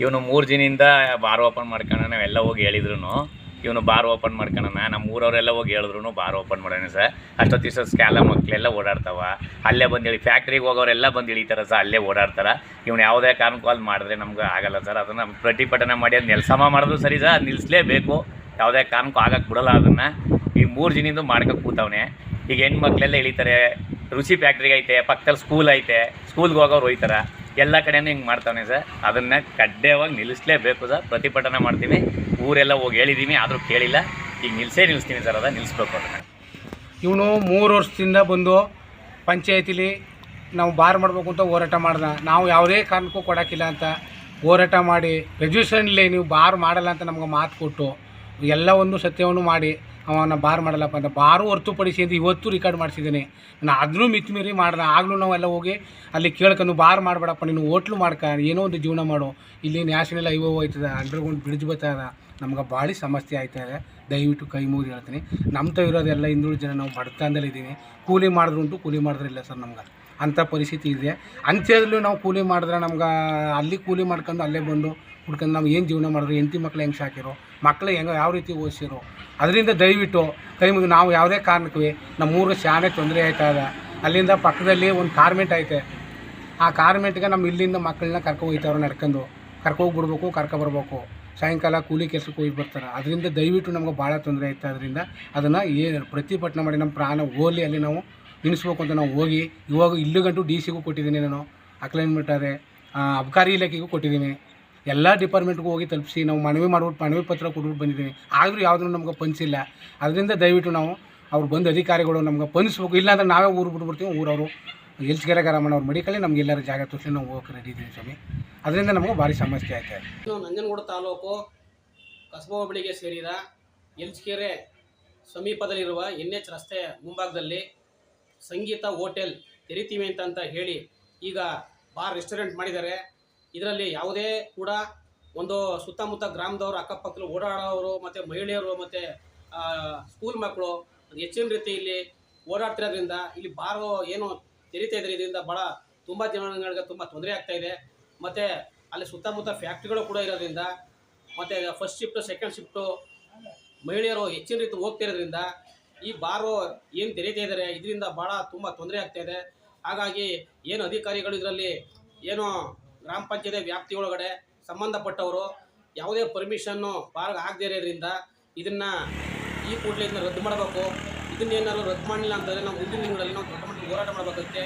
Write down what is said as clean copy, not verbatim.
ಇವನು 3 ದಿನದಿಂದ bar open ಮಾಡ್ಕೊಳ್ಳೋಣ ನಾವೆಲ್ಲ ಹೋಗಿ ಹೇಳಿದ್ರು ಇವನು ಬಾರ್ ಓಪನ್ ಮಾಡ್ಕೊಳ್ಳೋಣ ನಮ್ಮ ಊರವರೆಲ್ಲ ಹೋಗಿ ಹೇಳಿದ್ರು ಬಾರ್ ಓಪನ್ ಮಾಡೋಣ ಸರ್. ಅಷ್ಟೊತ್ತು ದಿವಸ ಸ್ಕ್ಯಾಲ ಮಕ್ಕಳೆಲ್ಲ ಓಡಾಡ್ತಾವ, ಅಲ್ಲೇ ಬಂದು ಹೇಳಿ ಫ್ಯಾಕ್ಟ್ರಿಗೆ ಹೋಗೋರೆಲ್ಲ ಬಂದು ಇಳಿತಾರೆ ಸರ್, ಅಲ್ಲೇ ಓಡಾಡ್ತಾರೆ. ಇವನು ಯಾವುದೇ ಕಾರಣಕ್ಕೂ ಅಲ್ಲಿ ಮಾಡಿದ್ರೆ ನಮ್ಗೆ ಆಗಲ್ಲ ಸರ್. ಅದನ್ನು ಪ್ರತಿಭಟನೆ ಮಾಡಿ ಅದು ನೆಲಸಮ ಮಾಡಿದ್ರು ಸರಿ ಸರ್, ಅದು ನಿಲ್ಲಿಸಲೇಬೇಕು. ಯಾವುದೇ ಕಾರಣಕ್ಕೂ ಆಗಕ್ಕೆ ಬಿಡೋಲ್ಲ ಅದನ್ನು. ಈ 3 ದಿನದಿಂದ ಮಾಡ್ಕೊಂಡು ಕೂತವನೆ. ಈಗ ಹೆಣ್ಮಕ್ಳೆಲ್ಲ ಇಳಿತಾರೆ, ರುಚಿ ಫ್ಯಾಕ್ಟ್ರಿಗೆ ಐತೆ, ಪಕ್ಕದಲ್ಲಿ ಸ್ಕೂಲ್ ಐತೆ, ಸ್ಕೂಲ್ಗೆ ಹೋಗೋರು ಹೋಯ್ತಾರೆ, ಎಲ್ಲ ಕಡೆಯೂ ಹಿಂಗೆ ಮಾಡ್ತಾನೆ ಸರ್. ಅದನ್ನು ಕಡ್ಡಾಯವಾಗಿ ನಿಲ್ಲಿಸಲೇಬೇಕು ಸರ್. ಪ್ರತಿಭಟನೆ ಮಾಡ್ತೀವಿ, ಊರೆಲ್ಲ ಹೋಗಿ ಹೇಳಿದ್ದೀವಿ, ಆದರೂ ಕೇಳಿಲ್ಲ. ಈಗ ನಿಲ್ಲಿಸ್ತೀನಿ ಸರ್, ಅದನ್ನು ನಿಲ್ಲಿಸ್ಬೇಕು. ಅದನ್ನು ಇವನು 3 ವರ್ಷದಿಂದ ಬಂದು ಪಂಚಾಯತಿಲಿ ನಾವು ಬಾರ್ ಮಾಡಬೇಕು ಅಂತ ಹೋರಾಟ ಮಾಡ್ದೆ. ನಾವು ಯಾವುದೇ ಕಾರಣಕ್ಕೂ ಕೊಡೋಕ್ಕಿಲ್ಲ ಅಂತ ಹೋರಾಟ ಮಾಡಿ ರೆಜ್ಯೂಷನ್ಲಿ ನೀವು ಬಾರ್ ಮಾಡಲ್ಲ ಅಂತ ನಮ್ಗೆ ಮಾತು ಕೊಟ್ಟು ಎಲ್ಲ ಒಂದು ಸತ್ಯವನ್ನು ಮಾಡಿ ಅವನ ಬಾರ್ ಮಾಡಲ್ಲಪ್ಪ ಅಂತ ಬಾರು ಹೊರತುಪಡಿಸಿ ಅಂತ ಇವತ್ತು ರಿಕಾರ್ಡ್ ಮಾಡಿಸಿದ್ದೀನಿ. ನಾನು ಅದನ್ನೂ ಮಿತಿಮೀರಿ ಮಾಡ್ದೆ. ಆಗಲೂ ನಾವೆಲ್ಲ ಹೋಗಿ ಅಲ್ಲಿ ಕೇಳ್ಕೊಂಡು ಬಾರ್ ಮಾಡಬೇಡಪ್ಪ, ನೀನು ಹೋಟ್ಲು ಮಾಡ್ಕ, ಏನೋ ಒಂದು ಜೀವನ ಮಾಡು, ಇಲ್ಲಿ ನ್ಯಾಷನಲ್ ಹೈವೇ ಹೋಯ್ತದೆ, ಅಂಡರ್ಗ್ರೌಂಡ್ ಬ್ರಿಡ್ಜ್ ಬರ್ತದೆ, ನಮ್ಗೆ ಭಾಳ ಸಮಸ್ಯೆ ಆಯ್ತದೆ. ದಯವಿಟ್ಟು ಕೈ ಮುಗಿದು ಹೇಳ್ತೀನಿ. ನಮ್ಮ ಇರೋದೆಲ್ಲ ಹಿಂದುಳಿದ ಜನ, ನಾವು ಬಡತನದಲ್ಲಿ ಇದ್ದೀವಿ. ಕೂಲಿ ಮಾಡಿದ್ರು ಉಂಟು, ಕೂಲಿ ಮಾಡಿದ್ರಿಲ್ಲ ಸರ್. ನಮ್ಗೆ ಅಂಥ ಪರಿಸ್ಥಿತಿ ಇದೆ. ಅಂತ್ಯದಲ್ಲೂ ನಾವು ಕೂಲಿ ಮಾಡಿದ್ರೆ ನಮ್ಗೆ ಅಲ್ಲಿ ಕೂಲಿ ಮಾಡ್ಕೊಂಡು ಅಲ್ಲೇ ಬಂದು ಹುಡ್ಕೊಂಡು ನಾವು ಏನು ಜೀವನ ಮಾಡಿದ್ರು, ಹೆಂಡತಿ ಮಕ್ಳು ಹೆಂಗೆ ಸಾಕಿರೋ, ಮಕ್ಳು ಹೆಂಗೆ ಯಾವ ರೀತಿ ಓದಿಸಿರೋ, ಅದರಿಂದ ದಯವಿಟ್ಟು ಕೈ ಮುಗಿದು ನಾವು ಯಾವುದೇ ಕಾರಣಕ್ಕೆ ನಮ್ಮೂರಿಗೆ ಶಾನೆ ತೊಂದರೆ ಆಯ್ತದ. ಅಲ್ಲಿಂದ ಪಕ್ಕದಲ್ಲಿ ಒಂದು ಕಾರ್ಮೆಂಟ್ ಐತೆ, ಆ ಕಾರ್ಮೆಂಟ್ಗೆ ನಮ್ಮ ಇಲ್ಲಿಂದ ಮಕ್ಕಳನ್ನ ಹೋಗ್ತಾವ್ರು, ನಡ್ಕೊಂಡು ಕರ್ಕೊಗ್ಬಿಡ್ಬೇಕು, ಕರ್ಕೊಬರ್ಬೇಕು. ಸಾಯಂಕಾಲ ಕೂಲಿ ಕೆಲಸಕ್ಕೆ ಹೋಗಿ ಬರ್ತಾರೆ. ಅದರಿಂದ ದಯವಿಟ್ಟು ನಮ್ಗೆ ಭಾಳ ತೊಂದರೆ ಆಯ್ತು. ಅದರಿಂದ ಅದನ್ನು ಏನು ಪ್ರತಿಭಟನೆ ಮಾಡಿ ನಮ್ಮ ಪ್ರಾಣ ಹೋಗಲಿ ಅಲ್ಲಿ ನಾವು ನಿಲ್ಲಿಸ್ಬೇಕು ಅಂತ ನಾವು ಹೋಗಿ ಇವಾಗ ಇಲ್ಲೂ ಗಂಟು ಡಿ ಸಿಗೂ ಕೊಟ್ಟಿದ್ದೀನಿ, ನಾನು ಅಕ್ಲೈನ್ಮೆಂಟಾರೆ ಅಬಕಾರಿ ಇಲಾಖೆಗೂ ಕೊಟ್ಟಿದ್ದೀನಿ, ಎಲ್ಲ ಡಿಪಾರ್ಟ್ಮೆಂಟ್ಗೂ ಹೋಗಿ ತಲುಪಿಸಿ ನಾವು ಮನವಿ ಪತ್ರ ಕೊಟ್ಬಿಟ್ಟು ಬಂದಿದ್ದೀವಿ. ಆದರೂ ಯಾವುದೂ ನಮ್ಗೆ ಪಂಚಿಲ್ಲ. ಅದರಿಂದ ದಯವಿಟ್ಟು ನಾವು ಅವ್ರು ಬಂದು ಅಧಿಕಾರಿಗಳು ನಮ್ಗೆ ಪಂಚಿಸ್ಬೇಕು. ಇಲ್ಲಾಂದ್ರೆ ನಾವೇ ಊರು ಬಿಟ್ಬಿಡ್ತೀವಿ. ಊರವರು ಎಲ್ಸ್ಕೆರೆ ಗರಮಣ್ಣವ್ರು ಮಡಿಕಲ್ಲಿ ನಮ್ಗೆ ಎಲ್ಲರೂ ಜಾಗ ತೋರಿಸಿ ನಾವು ಹೋಗಕ್ಕೆ ರೆಡಿ ಇದ್ದೀವಿ ಸ್ವಾಮಿ. ಅದರಿಂದ ನಮಗೆ ಭಾರಿ ಸಮಸ್ಯೆ ಆಯ್ತು. ನಂಜನಗೂಡು ತಾಲೂಕು ಕಸಬಾ ಹೋಬಳಿಗೆ ಸೇರಿದ ಎಲ್ಸ್ಕೆರೆ ಸಮೀಪದಲ್ಲಿರುವ NH ರಸ್ತೆ ಮುಂಭಾಗದಲ್ಲಿ ಸಂಗೀತ ಹೋಟೆಲ್ ತೆರಿತೀವಿ ಅಂತ ಹೇಳಿ ಈಗ ಬಾರ್ ರೆಸ್ಟೋರೆಂಟ್ ಮಾಡಿದ್ದಾರೆ. ಇದರಲ್ಲಿ ಯಾವುದೇ ಕೂಡ ಒಂದು ಸುತ್ತಮುತ್ತ ಗ್ರಾಮದವರು, ಅಕ್ಕಪಕ್ಕಲು ಓಡಾಡೋರು, ಮತ್ತು ಮಹಿಳೆಯರು, ಮತ್ತು ಸ್ಕೂಲ್ ಮಕ್ಕಳು ಹೆಚ್ಚಿನ ರೀತಿಯಲ್ಲಿ ಓಡಾಡ್ತಿರೋದ್ರಿಂದ ಇಲ್ಲಿ ಬಾರು ಏನು ತೆರಿತಾ ಇದ್ದಾರೆ. ಇದರಿಂದ ಭಾಳ ತುಂಬ ಜನಗಳಿಗೆ ತುಂಬ ತೊಂದರೆ ಆಗ್ತಾಯಿದೆ. ಮತ್ತು ಅಲ್ಲಿ ಸುತ್ತಮುತ್ತ ಫ್ಯಾಕ್ಟ್ರಿಗಳು ಕೂಡ ಇರೋದ್ರಿಂದ, ಮತ್ತು ಫಸ್ಟ್ ಶಿಫ್ಟು ಸೆಕೆಂಡ್ ಶಿಫ್ಟು ಮಹಿಳೆಯರು ಹೆಚ್ಚಿನ ರೀತಿ ಹೋಗ್ತಿರೋದ್ರಿಂದ ಈ ಬಾರು ಏನು ತೆರೀತಾ ಇದ್ದಾರೆ ಇದರಿಂದ ಭಾಳ ತುಂಬ ತೊಂದರೆ ಆಗ್ತಾಯಿದೆ. ಹಾಗಾಗಿ ಏನು ಅಧಿಕಾರಿಗಳು ಇದರಲ್ಲಿ ಏನು ಗ್ರಾಮ ಪಂಚಾಯತಿ ವ್ಯಾಪ್ತಿ ಒಳಗಡೆ ಸಂಬಂಧಪಟ್ಟವರು ಯಾವುದೇ ಪರ್ಮಿಷನ್ನು ಬಾರ್ಗೆ ಆಗದೇ ಇರೋದ್ರಿಂದ ಇದನ್ನು ಈ ಕೂಡಲೇ ಇದನ್ನ ರದ್ದು ಮಾಡಬೇಕು. ಇದನ್ನೇನಾದ್ರು ರದ್ದು ಮಾಡಲಿಲ್ಲ ಅಂತಂದರೆ ನಾವು ಮುಂದಿನ ದಿನಗಳಲ್ಲಿ ನಾವು ದೊಡ್ಡ ಮಟ್ಟದ ಹೋರಾಟ ಮಾಡಬೇಕಾಗುತ್ತೆ.